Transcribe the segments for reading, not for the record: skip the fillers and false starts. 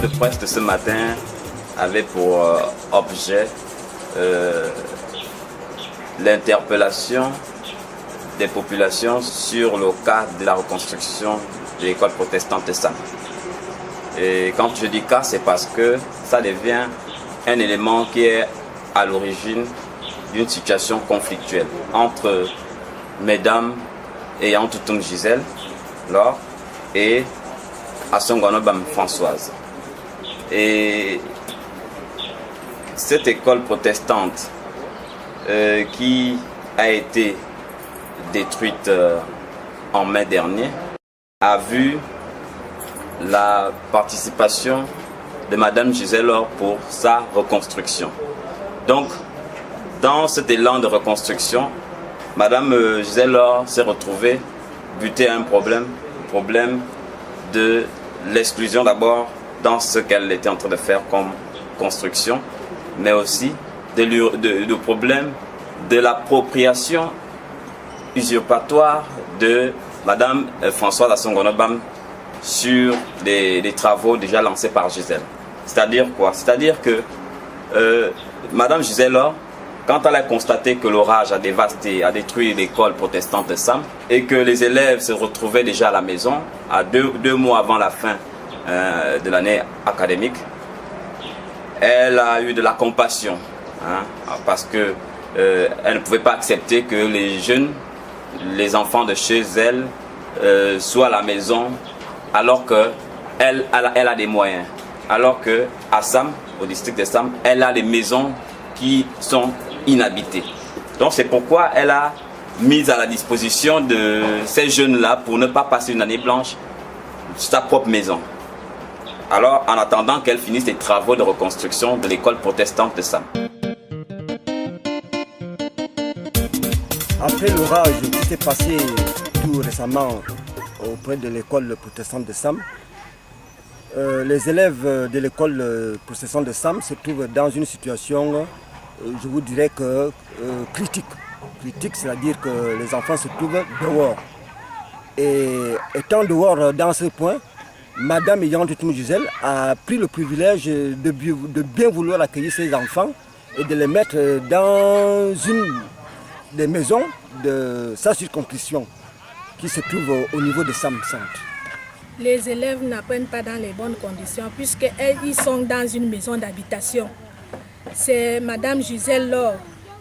de presse de ce matin avait pour objet l'interpellation des populations sur le cas de la reconstruction de l'école protestante de Sam. Et quand je dis cas, c'est parce que ça devient un élément qui est à l'origine d'une situation conflictuelle entre mesdames et Yantutum Gisèle Laure et Assongonobam Françoise. Et cette école protestante qui a été détruite en mai dernier a vu la participation de Madame Gisèle Laure pour sa reconstruction. Donc, dans cet élan de reconstruction, Madame Gisèle Laure s'est retrouvée butée à un problème de l'exclusion d'abord dans ce qu'elle était en train de faire comme construction, mais aussi de problème de l'appropriation usurpatoire de Madame Françoise Assongonobam sur les travaux déjà lancés par Gisèle. C'est-à-dire quoi? C'est-à-dire que Madame Gisèle Laure, quand elle a constaté que l'orage a dévasté, a détruit l'école protestante de Sam et que les élèves se retrouvaient déjà à la maison, à deux mois avant la fin de l'année académique, elle a eu de la compassion, parce que elle ne pouvait pas accepter que les jeunes, les enfants de chez elle, soient à la maison alors qu'elle a des moyens. Alors qu'à Sam, au district de Sam, elle a des maisons qui sont inhabitées. Donc c'est pourquoi elle a mis à la disposition de ces jeunes-là pour ne pas passer une année blanche sa propre maison. Alors en attendant qu'elle finisse les travaux de reconstruction de l'école protestante de Sam. Après l'orage qui s'est passé tout récemment auprès de l'école protestante de Sam, les élèves de l'école protestante de Sam se trouvent dans une situation, je vous dirais que critique. Critique, c'est-à-dire que les enfants se trouvent dehors. Et étant dehors dans ce point, Madame Yantutum Gisèle a pris le privilège de bien vouloir accueillir ses enfants et de les mettre dans une des maisons de sa circonscription qui se trouve au niveau de Sam Centre. Les élèves n'apprennent pas dans les bonnes conditions puisqu'ils sont dans une maison d'habitation. C'est Madame Gisèle Laure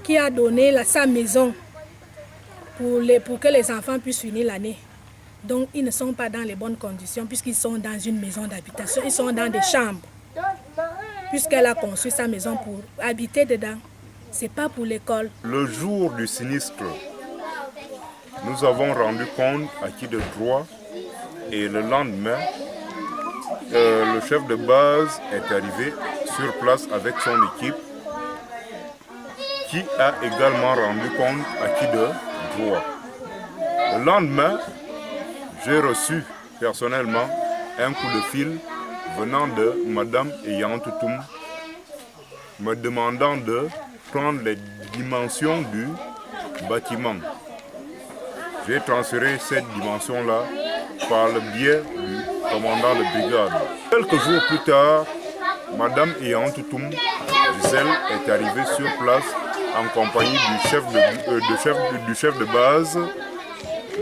qui a donné sa maison pour que les enfants puissent finir l'année. Donc ils ne sont pas dans les bonnes conditions puisqu'ils sont dans une maison d'habitation. Ils sont dans des chambres puisqu'elle a construit sa maison pour habiter dedans. Ce n'est pas pour l'école. Le jour du sinistre, nous avons rendu compte à qui de droit et le lendemain, le chef de base est arrivé sur place avec son équipe qui a également rendu compte à qui de droit. Le lendemain, j'ai reçu personnellement un coup de fil venant de Madame Yantutum me demandant de prendre les dimensions du bâtiment. J'ai transféré cette dimension-là par le biais du commandant de brigade. Quelques jours plus tard, Madame Yantutum Gisèle est arrivée sur place en compagnie du chef de base,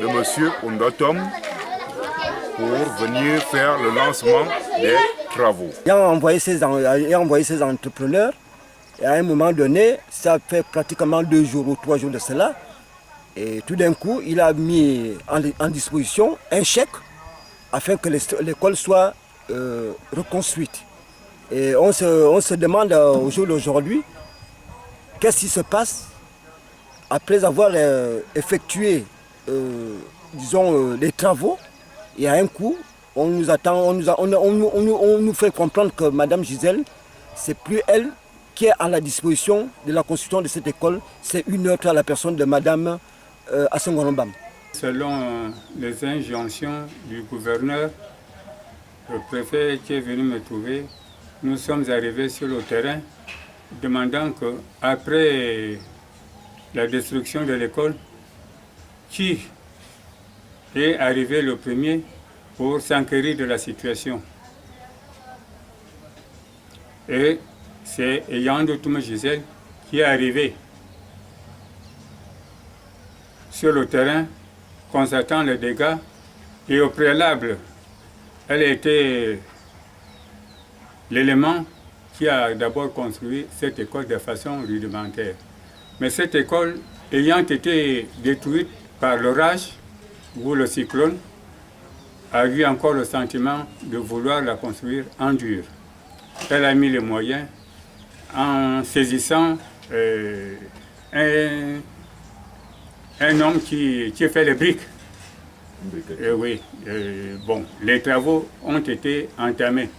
de Monsieur Ondatom, pour venir faire le lancement des travaux. Ayant envoyé ses entrepreneurs, et à un moment donné, ça fait pratiquement 2 jours ou 3 jours de cela, et tout d'un coup, il a mis en disposition un chèque afin que l'école soit reconstruite. Et on se demande au jour d'aujourd'hui, qu'est-ce qui se passe après avoir effectué les travaux, et à un coup, on nous fait comprendre que Madame Gisèle, c'est plus elle qui est à la disposition de la construction de cette école, c'est une autre à la personne de Madame Assongonobam. Selon les injonctions du gouverneur, le préfet qui est venu me trouver, nous sommes arrivés sur le terrain demandant qu'après la destruction de l'école, qui est arrivé le premier pour s'enquérir de la situation. Et c'est Yande Touma Gisèle qui est arrivée sur le terrain, constatant les dégâts. Et au préalable, elle était l'élément qui a d'abord construit cette école de façon rudimentaire. Mais cette école, ayant été détruite par l'orage ou le cyclone, a eu encore le sentiment de vouloir la construire en dur. Elle a mis les moyens en saisissant un homme qui fait les briques. Oui, bon, les travaux ont été entamés.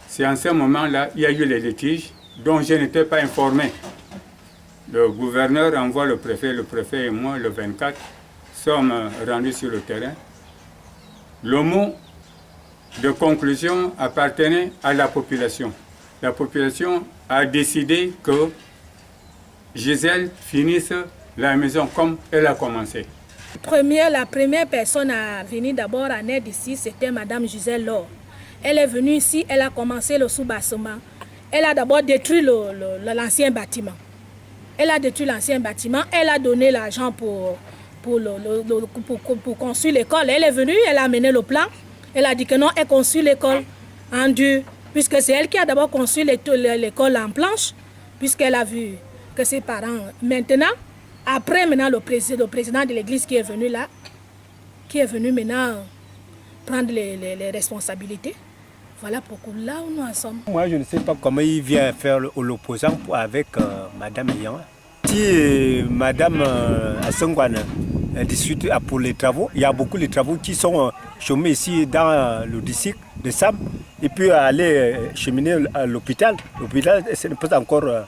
C'est en ce moment-là, il y a eu les litiges dont je n'étais pas informé. Le gouverneur envoie le préfet et moi, le 24, sommes rendus sur le terrain. Le mot de conclusion appartenait à la population. La population a décidé que Gisèle finisse la maison comme elle a commencé. La première personne à venir d'abord en aide ici, c'était Madame Gisèle Laure. Elle est venue ici, elle a commencé le sous-bassement. Elle a d'abord détruit l'ancien bâtiment. Elle a détruit l'ancien bâtiment, elle a donné l'argent pour construire l'école. Elle est venue, elle a amené le plan. Elle a dit que non, elle construit l'école en dur, puisque c'est elle qui a d'abord construit l'école en planche, puisqu'elle a vu que ses parents... Maintenant, après le président de l'église qui est venu là, qui est venu maintenant prendre les responsabilités. Voilà pourquoi là où nous en sommes. Moi, je ne sais pas comment il vient faire l'opposant avec Madame Yan. Si Madame Assangwana discute pour les travaux, il y a beaucoup de travaux qui sont chômés ici dans le district de Sam. Il peut aller cheminer à l'hôpital. L'hôpital, ce n'est pas encore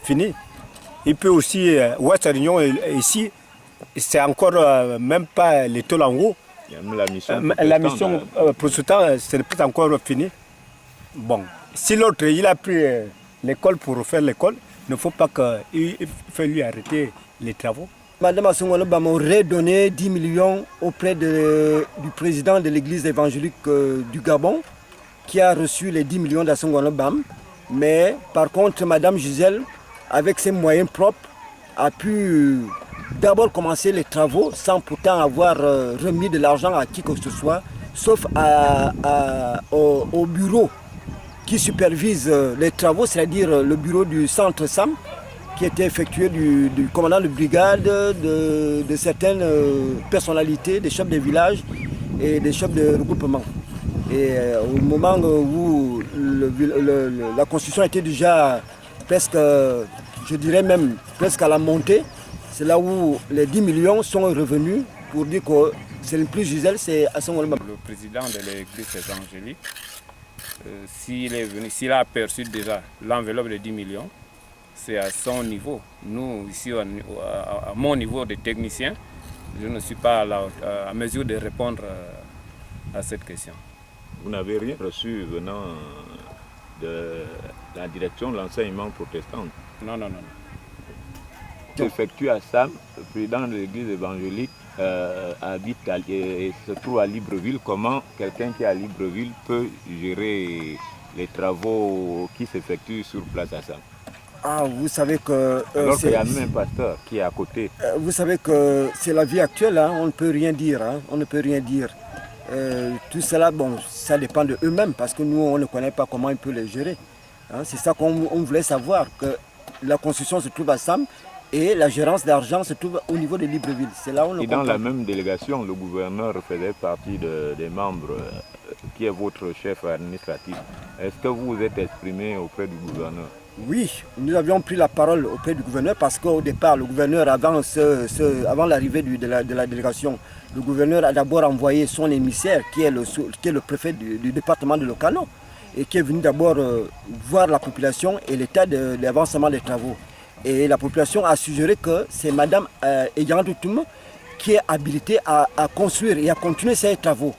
fini. Il peut aussi, Ouest Réunion ici, c'est encore même pas l'étoile en haut. La mission pour ce temps, ce n'est pas encore fini. Bon, si l'autre, il a pris l'école pour faire l'école, il ne faut pas qu'il faut lui arrêter les travaux. Madame Assangwana Bam aurait donné 10 millions auprès du président de l'église évangélique du Gabon, qui a reçu les 10 millions d'Assangwana Bam. Mais par contre, Madame Gisèle, avec ses moyens propres, a pu d'abord commencer les travaux sans pourtant avoir remis de l'argent à qui que ce soit, sauf au bureau qui supervise les travaux, c'est-à-dire le bureau du centre SAM, qui était effectué du commandant de brigade, de certaines personnalités, des chefs de village et des chefs de regroupement. Et au moment où la construction était déjà presque, je dirais même presque à la montée, c'est là où les 10 millions sont revenus pour dire que c'est le plus Gisèle, c'est à son moment. Le président de l'église évangélique, s'il a aperçu déjà l'enveloppe de 10 millions, c'est à son niveau. Nous, ici, à mon niveau de technicien, je ne suis pas à mesure de répondre à cette question. Vous n'avez rien reçu venant de la direction de l'enseignement protestant? Non. S'effectue à Sam, le président de l'église évangélique habite et se trouve à Libreville. Comment quelqu'un qui est à Libreville peut gérer les travaux qui s'effectuent sur place à Sam? Ah, vous savez que... alors qu'il y a même un pasteur qui est à côté. Vous savez que c'est la vie actuelle, hein, on ne peut rien dire. Hein, on ne peut rien dire. Tout cela, bon, ça dépend de eux-mêmes parce que nous, on ne connaît pas comment ils peuvent les gérer. Hein, c'est ça qu'on voulait savoir, que la construction se trouve à Sam et la gérance d'argent se trouve au niveau de Libreville. C'est là où on et dans la même délégation, le gouverneur faisait partie des membres qui est votre chef administratif. Est-ce que vous vous êtes exprimé auprès du gouverneur? Oui, nous avions pris la parole auprès du gouverneur parce qu'au départ, le gouverneur, avant l'arrivée de la délégation, le gouverneur a d'abord envoyé son émissaire, qui est le préfet du département de Lokano, et qui est venu d'abord voir la population et l'état de l'avancement des travaux. Et la population a suggéré que c'est Mme Eyandoutoum qui est habilitée à construire et à continuer ces travaux.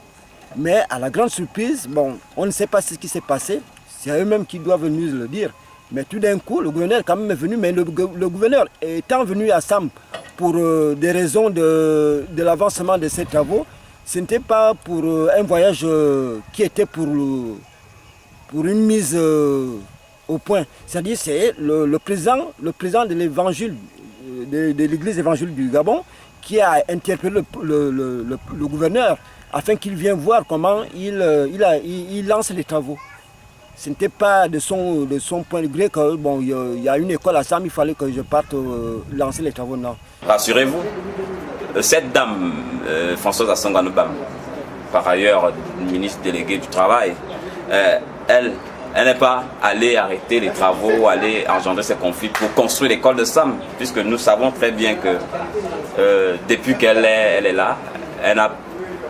Mais à la grande surprise, bon, on ne sait pas ce qui s'est passé, c'est eux-mêmes qui doivent nous le dire. Mais tout d'un coup, le gouverneur quand même est venu, mais le gouverneur étant venu à Sam pour des raisons de l'avancement de ces travaux, ce n'était pas pour un voyage qui était pour une mise au point. C'est-à-dire c'est le président de l'évangile, de l'église évangile du Gabon, qui a interpellé le gouverneur afin qu'il vienne voir comment il lance les travaux. Ce n'était pas de son point de gré que bon, il y a une école à Sam, il fallait que je parte lancer les travaux. Non. Rassurez-vous, cette dame, Françoise Assongwanobam, par ailleurs ministre déléguée du Travail, elle n'est pas allée arrêter les travaux, aller engendrer ces conflits pour construire l'école de Sam, puisque nous savons très bien que depuis qu'elle est là, elle n'a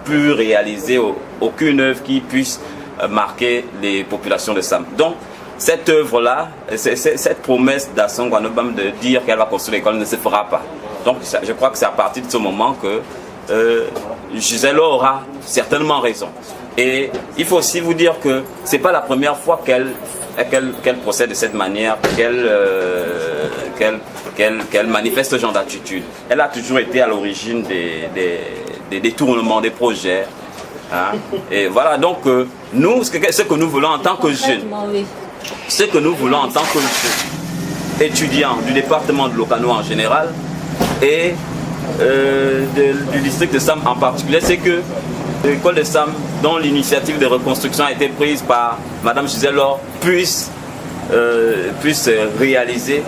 pu réaliser aucune œuvre qui puisse marquer les populations de Sam. Donc, cette œuvre-là, cette promesse d'Assongwanobam de dire qu'elle va construire l'école ne se fera pas. Donc, je crois que c'est à partir de ce moment que Gisèle aura certainement raison. Et il faut aussi vous dire que ce n'est pas la première fois qu'elle procède de cette manière, qu'elle manifeste ce genre d'attitude. Elle a toujours été à l'origine des détournements des projets. Hein. Et voilà, donc nous, ce que nous voulons en tant que jeunes, étudiants du département de Lokano en général et du district de Sam en particulier, c'est que l'école de Sam, dont l'initiative de reconstruction a été prise par Mme Gisèle Lor, puisse réaliser,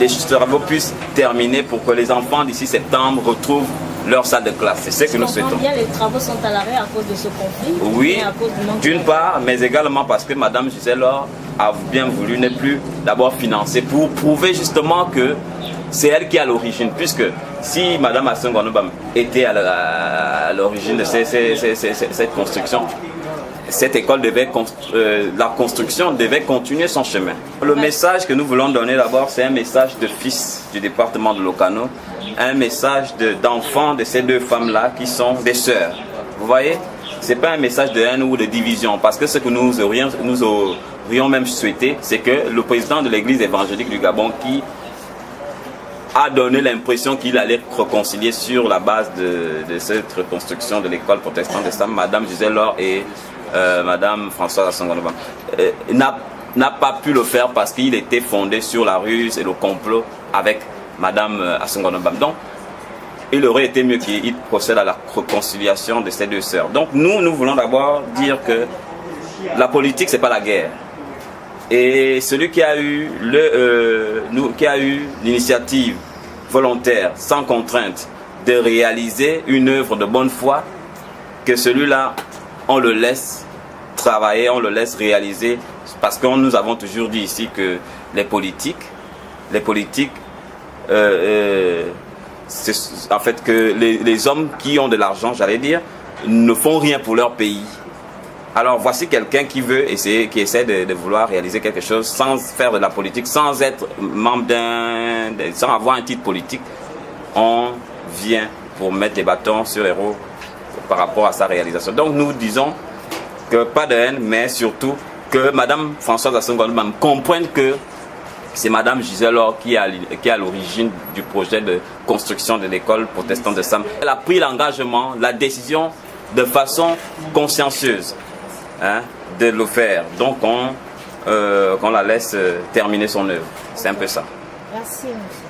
les travaux puissent terminer pour que les enfants d'ici septembre retrouvent leur salle de classe. C'est ce que nous souhaitons. Bien, les travaux sont à l'arrêt à cause de ce conflit. Oui, d'une part, mais également parce que Mme Gisèle Lor a bien voulu ne plus d'abord financer pour prouver justement que c'est elle qui est à l'origine, puisque si Mme Assongwanobam était à l'origine de cette construction, cette école la construction devait continuer son chemin. Le message que nous voulons donner d'abord, c'est un message de fils du département de Lokano, un message d'enfants de ces deux femmes-là qui sont des sœurs. Vous voyez, ce n'est pas un message de haine ou de division, parce que ce que nous aurions même souhaité, c'est que le président de l'église évangélique du Gabon, qui a donné l'impression qu'il allait réconcilier sur la base de cette reconstruction de l'école protestante de Sam, Mme Gisèle Lor et Mme Françoise Assongwanobam, n'a pas pu le faire parce qu'il était fondé sur la ruse et le complot avec Mme Assongwanobam. Donc, il aurait été mieux qu'il procède à la réconciliation de ces deux sœurs. Donc, nous voulons d'abord dire que la politique, ce n'est pas la guerre. Et celui qui a eu l'initiative volontaire, sans contrainte, de réaliser une œuvre de bonne foi, que celui-là, on le laisse travailler, on le laisse réaliser, parce que nous avons toujours dit ici que les politiques, en fait que les hommes qui ont de l'argent, j'allais dire, ne font rien pour leur pays. Alors voici quelqu'un qui essaie de vouloir réaliser quelque chose sans faire de la politique, sans être membre sans avoir un titre politique. On vient pour mettre des bâtons sur les roues par rapport à sa réalisation. Donc nous disons que pas de haine, mais surtout que Mme Françoise Assongwanobam comprenne que c'est Mme Gisèle Lor qui est à l'origine du projet de construction de l'école protestante de Sam. Elle a pris l'engagement, la décision de façon consciencieuse. Hein, de le faire. Donc qu'on la laisse terminer son œuvre. C'est un peu ça. Merci, monsieur.